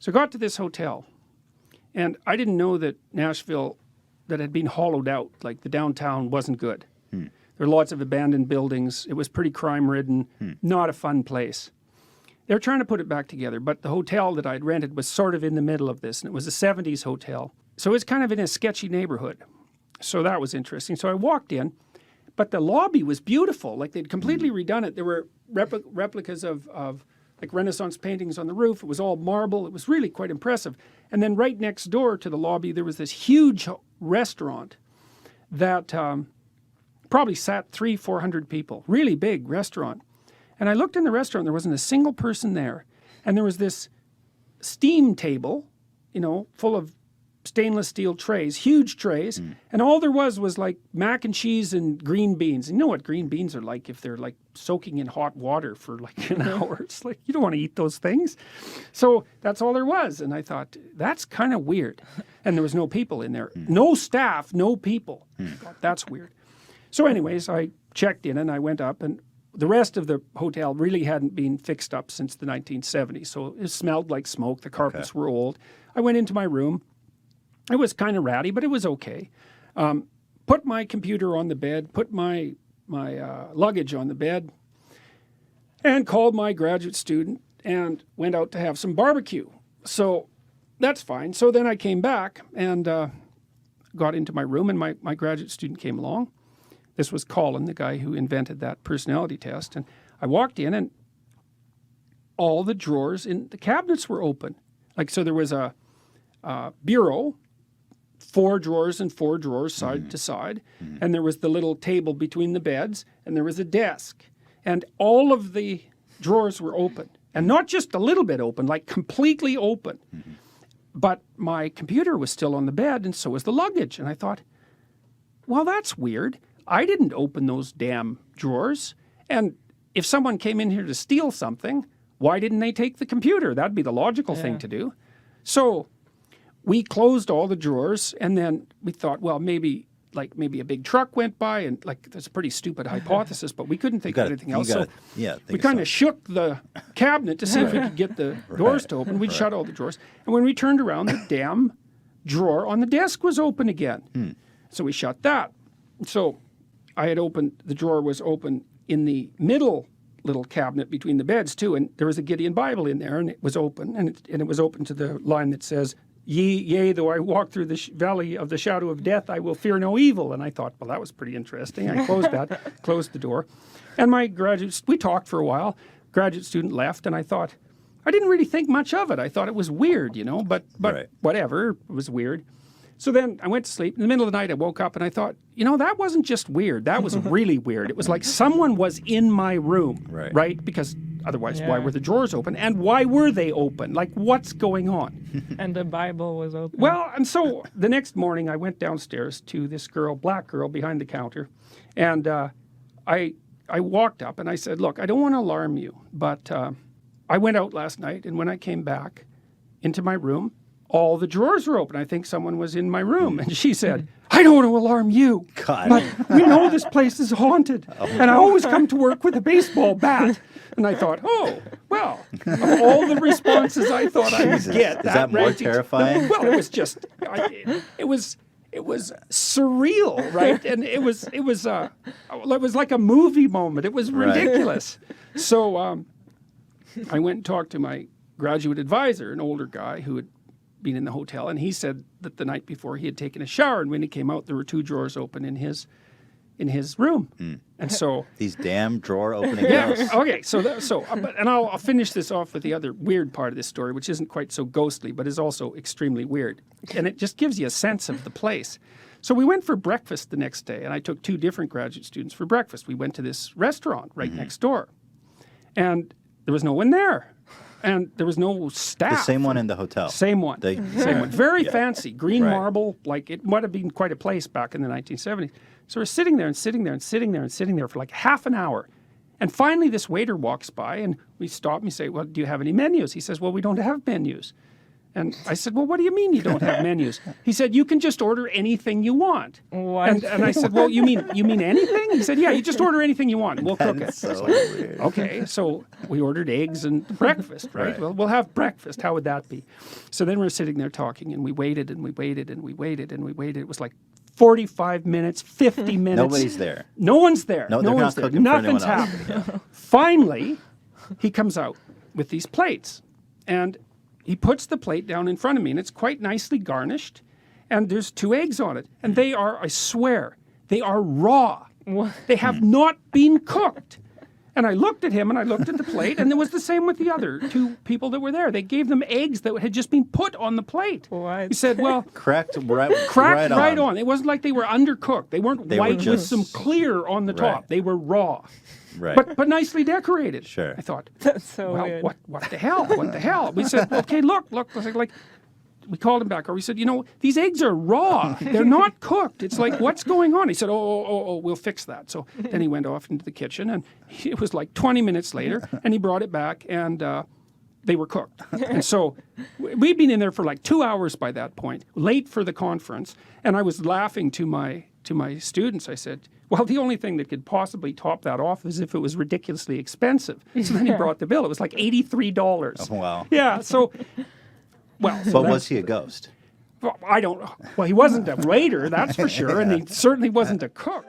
So I got to this hotel, and I didn't know that Nashville, that had been hollowed out, like the downtown wasn't good. There were lots of abandoned buildings. It was pretty crime-ridden, not a fun place. They were trying to put it back together, but the hotel that I'd rented was sort of in the middle of this, and it was a 70s hotel. So it was kind of in a sketchy neighborhood. So that was interesting. So I walked in, but the lobby was beautiful. Like they'd completely redone it. There were replicas of like Renaissance paintings on the roof. It was all marble. It was really quite impressive. And then right next door to the lobby, there was this huge restaurant that probably sat 300-400 people. Really big restaurant. And I looked in the restaurant. There wasn't a single person there. And there was this steam table, you know, full of stainless steel trays, huge trays, and all there was like mac and cheese and green beans. And you know what green beans are like if they're like soaking in hot water for like an hour. It's like, you don't want to eat those things. So that's all there was. And I thought, that's kind of weird. And there was no people in there. No staff, no people. I thought, that's weird. So anyways, I checked in and I went up, and the rest of the hotel really hadn't been fixed up since the 1970s. So it smelled like smoke. The carpets were old. I went into my room. It was kind of ratty, but it was okay. Put my computer on the bed, put my luggage on the bed, and called my graduate student and went out to have some barbecue. So that's fine. So then I came back and got into my room, and my graduate student came along. This was Colin, the guy who invented that personality test. And I walked in, and all the drawers in the cabinets were open. Like, so there was a bureau, 4 drawers and 4 drawers side to side. And there was the little table between the beds, and there was a desk. And all of the drawers were open. And not just a little bit open, like completely open. But my computer was still on the bed, and so was the luggage. And I thought, well, that's weird. I didn't open those damn drawers. And if someone came in here to steal something, why didn't they take the computer? That'd be the logical thing to do. So we closed all the drawers, and then we thought, well, maybe a big truck went by, and like, that's a pretty stupid hypothesis, but we couldn't think of anything else. So we kind of shook the cabinet to see if we could get the doors to open. We'd shut all the drawers. And when we turned around, the damn drawer on the desk was open again. So we shut that. So I had opened, the drawer was open in the middle little cabinet between the beds too, and there was a Gideon Bible in there, and it was open, and it was open to the line that says, yea, though I walk through the valley of the shadow of death, I will fear no evil. And I thought, well, that was pretty interesting. I closed that, closed the door. And we talked for a while. Graduate student left, and I thought, I didn't really think much of it. I thought it was weird, you know, but whatever, it was weird. So then I went to sleep. In the middle of the night, I woke up, and I thought, you know, that wasn't just weird. That was really weird. It was like someone was in my room, right? Because otherwise, why were the drawers open? And why were they open? Like, what's going on? And the Bible was open. Well, and so the next morning, I went downstairs to this girl, black girl, behind the counter. And I walked up, and I said, look, I don't want to alarm you, but I went out last night, and when I came back into my room, all the drawers were open. I think someone was in my room. And she said, I don't want to alarm you, but we know this place is haunted. And I always come to work with a baseball bat. And I thought, oh, well, of all the responses I thought I would get. Is that more terrifying? Well, it was just, it was surreal, right? And it was like a movie moment. It was ridiculous. So I went and talked to my graduate advisor, an older guy who had been in the hotel, and he said that the night before he had taken a shower, and when he came out, there were 2 drawers open in his room. And so these damn drawer opening ghosts. Okay, and I'll finish this off with the other weird part of this story, which isn't quite so ghostly, but is also extremely weird, and it just gives you a sense of the place. So we went for breakfast the next day, and I took 2 different graduate students for breakfast. We went to this restaurant right next door, and there was no one there. And there was no staff. The same one in the hotel. Same one. Same one. Very fancy. Green marble. Like, it might have been quite a place back in the 1970s. So we're sitting there and sitting there and sitting there and sitting there for like half an hour. And finally this waiter walks by, and we stop and we say, well, do you have any menus? He says, well, we don't have menus. And I said, well, what do you mean you don't have menus? He said, you can just order anything you want. What? And I said, well, you mean anything? He said, yeah, you just order anything you want and we'll cook it. That's so weird. Okay, so we ordered eggs and breakfast, right? Right. Well, we'll have breakfast. How would that be? So then we're sitting there talking, and we waited and we waited and we waited and we waited. It was like 45 minutes, 50 minutes. Nobody's there. No one's there. No, No they're one's not there. cooking for Nothing's anyone else. happening. Finally, he comes out with these plates, and he puts the plate down in front of me, and it's quite nicely garnished, and there's 2 eggs on it, and they are, I swear, they are raw. What? They have not been cooked. And I looked at him, and I looked at the plate, and it was the same with the other 2 people that were there. They gave them eggs that had just been put on the plate. What? He said, well, Cracked cracked right on. It wasn't like they were undercooked. They weren't They were white with just- some clear on the top. Right. They were raw. Right. But nicely decorated. Sure. I thought, That's so well, weird. what the hell? What the hell? We said, okay, look. Like, we called him back, or we said, these eggs are raw. They're not cooked. It's like, what's going on? He said, oh, we'll fix that. So then he went off into the kitchen, and it was like 20 minutes later, and he brought it back, and they were cooked. And so we'd been in there for like 2 hours by that point, late for the conference, and I was laughing to my students. I said, well, the only thing that could possibly top that off is if it was ridiculously expensive. So then he brought the bill. It was like $83. Oh, wow. Yeah, so, well. So But that's- was he a ghost? well, I don't know. Well, he wasn't a waiter, that's for sure, and he certainly wasn't a cook.